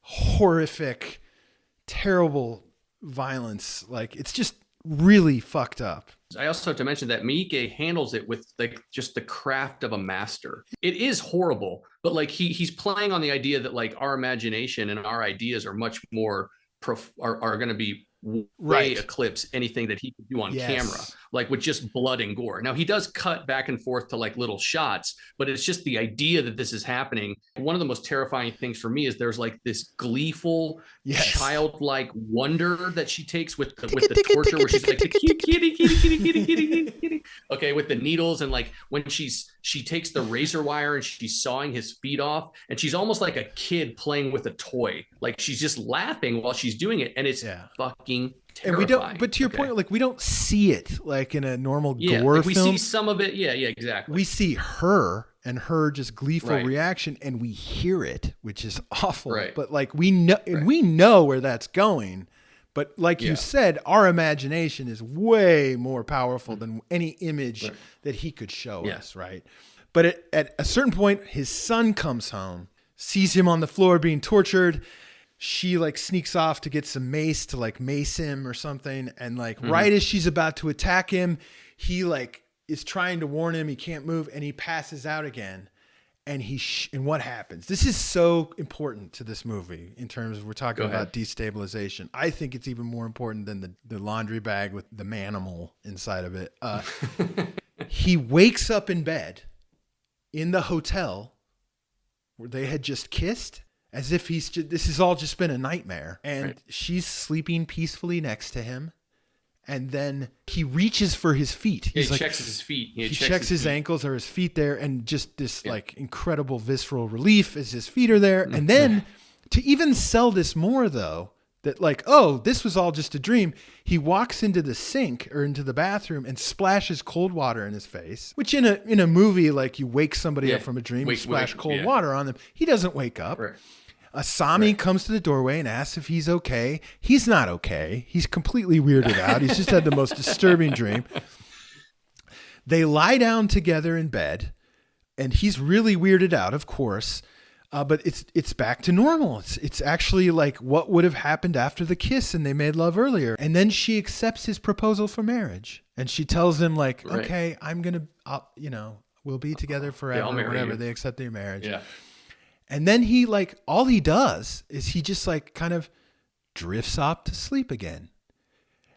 horrific, terrible violence. Like, it's just really fucked up. I also have to mention that Miike handles it with like just the craft of a master. It is horrible, but like he's playing on the idea that like our imagination and our ideas are much more are going to be way eclipse anything that he could do on camera, like with just blood and gore. Now he does cut back and forth to like little shots, but it's just the idea that this is happening. One of the most terrifying things for me is there's like this gleeful, childlike wonder that she takes with the torture, where she's like kitty, okay, with the needles, and like when she takes the razor wire and she's sawing his feet off, and she's almost like a kid playing with a toy. Like she's just laughing while she's doing it, and it's fucking terrifying. And we don't, but to your point, like we don't see it like in a normal gore like we film. See some of it. Yeah, exactly. We see her and her just gleeful reaction, and we hear it, which is awful. Right. But like we know where that's going. But like you said, our imagination is way more powerful than any image that he could show us, right? But at a certain point, his son comes home, sees him on the floor being tortured. She like sneaks off to get some mace to like mace him or something. And like right as she's about to attack him, he like is trying to warn him he can't move, and he passes out again. And and what happens? This is so important to this movie in terms of we're talking about destabilization. I think it's even more important than the laundry bag with the manimal inside of it. He wakes up in bed in the hotel where they had just kissed, as if this has all just been a nightmare. And she's sleeping peacefully next to him. And then he reaches for his feet. He checks his feet. He checks his ankles. Are his feet there? And just this like incredible visceral relief as his feet are there. And then to even sell this more though, that like, oh, this was all just a dream. He walks into the sink or into the bathroom and splashes cold water in his face, which in a movie, like you wake somebody up from a dream, you splash cold water on them. He doesn't wake up. Right. Asami comes to the doorway and asks if he's okay. He's not okay. He's completely weirded out. He's just had the most disturbing dream. They lie down together in bed, and he's really weirded out, of course. But it's back to normal. It's actually like what would have happened after the kiss and they made love earlier. And then she accepts his proposal for marriage, and she tells him like, okay, I'm gonna, we'll be together forever or whatever. They accept their marriage. Yeah. And then he like, all he does is he just like kind of drifts off to sleep again.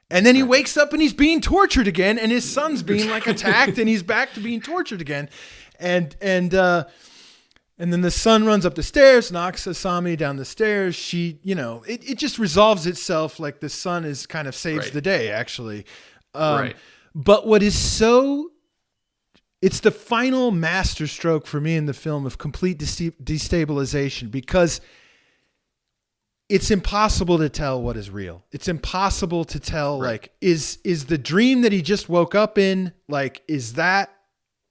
And then he wakes up and he's being tortured again, and his son's being like attacked, and he's back to being tortured again. And then the son runs up the stairs, knocks Asami down the stairs. She, it just resolves itself. Like the son is kind of saves the day, actually. But what is it's the final masterstroke for me in the film of complete destabilization, because it's impossible to tell what is real. It's impossible to tell, like, is the dream that he just woke up in, like, is that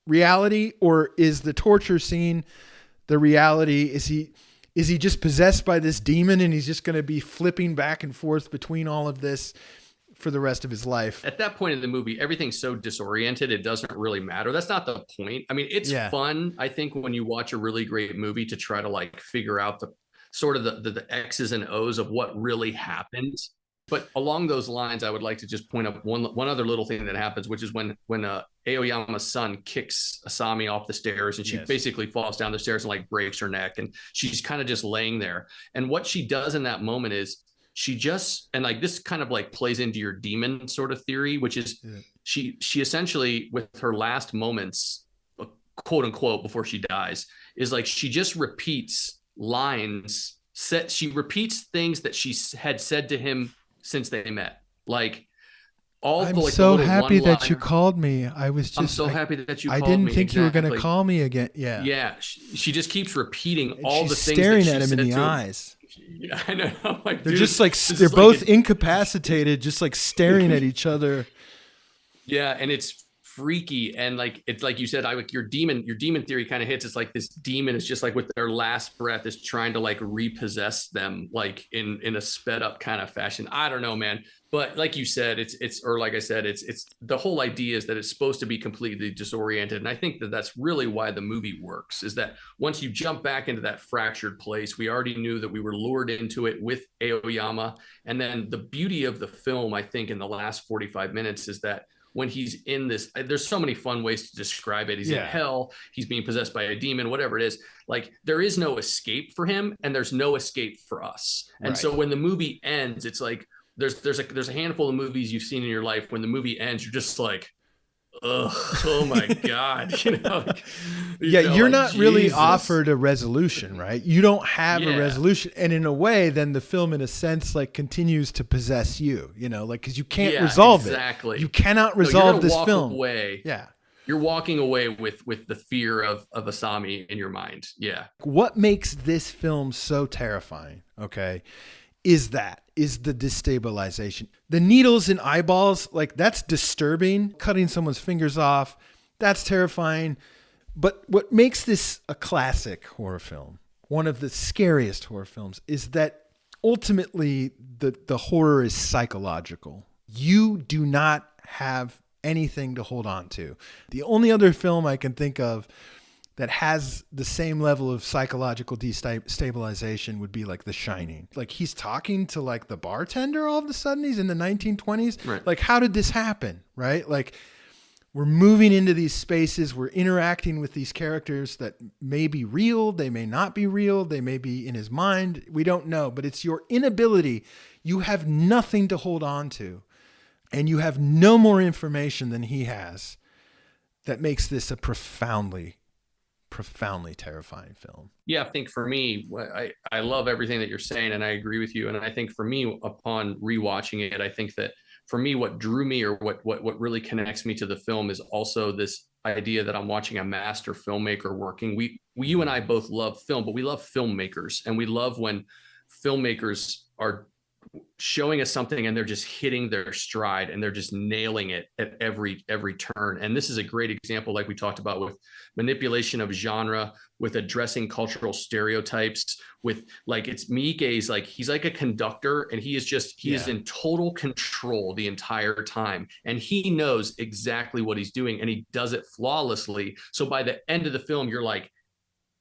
reality, or is the torture scene the reality? Is he just possessed by this demon and he's just going to be flipping back and forth between all of this for the rest of his life. At that point in the movie, everything's so disoriented, it doesn't really matter. That's not the point. I mean, it's fun, I think, when you watch a really great movie to try to like figure out the sort of the X's and O's of what really happened. But along those lines, I would like to just point out one other little thing that happens, which is when Aoyama's son kicks Asami off the stairs, and she basically falls down the stairs and like breaks her neck, and she's kind of just laying there. And what she does in that moment is she just, and like this kind of like plays into your demon sort of theory, which is she essentially, with her last moments, quote unquote, before she dies, is like she just repeats lines. She repeats things that she had said to him since they met. Like all I'm the, like, so happy that you called me. I'm so happy that you called me. I didn't think you were going to call me again. Yeah. Yeah. She just keeps repeating and all the things staring that at him in the eyes. Yeah, I know. I'm like, they're dude, just like, they're both incapacitated, just like staring at each other. Yeah. And it's freaky. And like, it's like you said, your demon theory kind of hits. It's like this demon is just like with their last breath is trying to like repossess them, like in a sped up kind of fashion. I don't know, man. But like you said, it's the whole idea is that it's supposed to be completely disoriented. And I think that that's really why the movie works, is that once you jump back into that fractured place, we already knew that we were lured into it with Aoyama. And then the beauty of the film, I think, in the last 45 minutes is that when he's in this, there's so many fun ways to describe it. He's in hell, he's being possessed by a demon, whatever it is. Like there is no escape for him, and there's no escape for us. And so when the movie ends, it's like there's a handful of movies you've seen in your life when the movie ends, you're just like, ugh, oh my God. You're like, not really offered a resolution, right? You don't have a resolution. And in a way, then the film, in a sense, like continues to possess you, like, because you can't resolve it. You cannot resolve this film. You're walking away with the fear of Asami in your mind. Yeah. What makes this film so terrifying, okay, is the destabilization. The needles in eyeballs, like that's disturbing. Cutting someone's fingers off, that's terrifying. But what makes this a classic horror film, one of the scariest horror films, is that ultimately the horror is psychological. You do not have anything to hold on to. The only other film I can think of that has the same level of psychological destabilization would be like The Shining. Like he's talking to like the bartender all of a sudden. He's in the 1920s. Right. Like, how did this happen? Right? Like we're moving into these spaces. We're interacting with these characters that may be real. They may not be real. They may be in his mind. We don't know, but it's your inability. You have nothing to hold on to, and you have no more information than he has, that makes this a profoundly terrifying film. Yeah, I think for me, I love everything that you're saying, and I agree with you. And I think for me, upon rewatching it, I think that for me, what drew me, or what really connects me to the film, is also this idea that I'm watching a master filmmaker working. You and I both love film, but we love filmmakers, and we love when filmmakers are showing us something and they're just hitting their stride and they're just nailing it at every turn. And this is a great example, like we talked about, with manipulation of genre, with addressing cultural stereotypes, with like, it's Miike's like, he's like a conductor, and he is in total control the entire time, and he knows exactly what he's doing, and he does it flawlessly. So by the end of the film, you're like,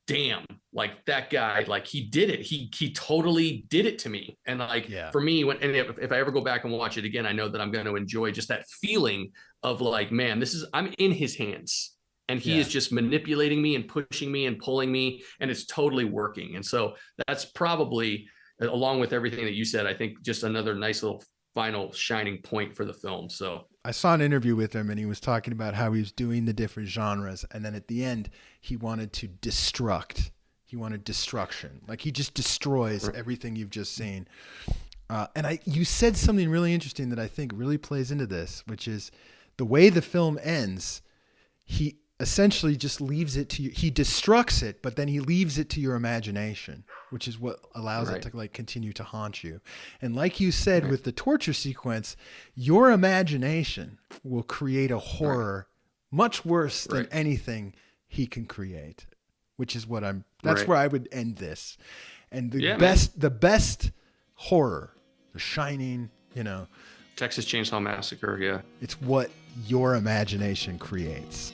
damn, like that guy, like he did it. He totally did it to me. And like, for me, if I ever go back and watch it again, I know that I'm going to enjoy just that feeling of like, man, I'm in his hands, and he is just manipulating me and pushing me and pulling me, and it's totally working. And so that's probably, along with everything that you said, I think just another nice little final shining point for the film. So I saw an interview with him, and he was talking about how he was doing the different genres, and then at the end he wanted to destruct. He wanted destruction. Like he just destroys everything you've just seen. And you said something really interesting that I think really plays into this, which is the way the film ends. He essentially just leaves it to you. He destructs it, but then he leaves it to your imagination, which is what allows it to like continue to haunt you. And like you said, with the torture sequence, your imagination will create a horror much worse than anything he can create, which is what that's where I would end this. And the best horror, The Shining, Texas Chainsaw Massacre, yeah. It's what your imagination creates.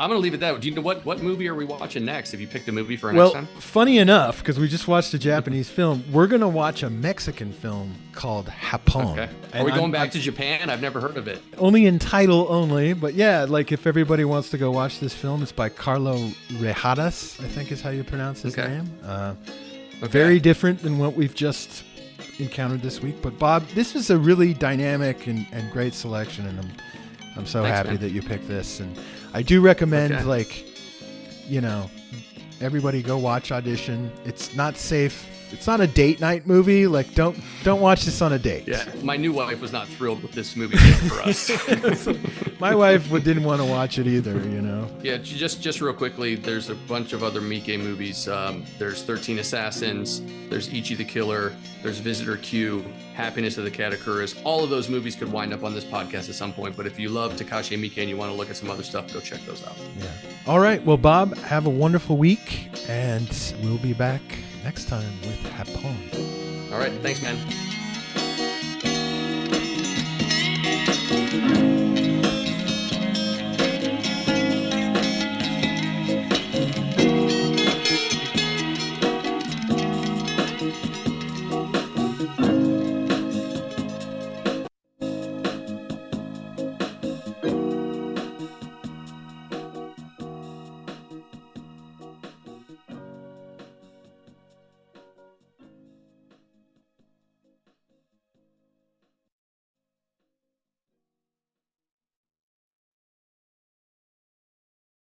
I'm going to leave it that. Do you know what movie are we watching next? Have you picked a movie for our Well, next time? funny enough, because we just watched a Japanese film, we're going to watch a Mexican film called Japón. Okay. Are we going back to Japan? I've never heard of it. Only in title only, but yeah, like if everybody wants to go watch this film, it's by Carlo Rejadas, I think is how you pronounce his name. Very different than what we've just encountered this week. But Bob, this is a really dynamic and great selection, and I'm so happy that you picked this. And I do recommend, everybody go watch Audition. It's not safe. It's not a date night movie. Like, don't watch this on a date. Yeah, my new wife was not thrilled with this movie for us. My wife didn't want to watch it either, Yeah, just real quickly, there's a bunch of other Miike movies. There's 13 Assassins, there's Ichi the Killer, there's Visitor Q, Happiness of the Katakura's. All of those movies could wind up on this podcast at some point, but if you love Takashi Miike and you want to look at some other stuff, go check those out. Yeah. All right. Well, Bob, have a wonderful week, and we'll be back next time with Japón. All right. Thanks, man.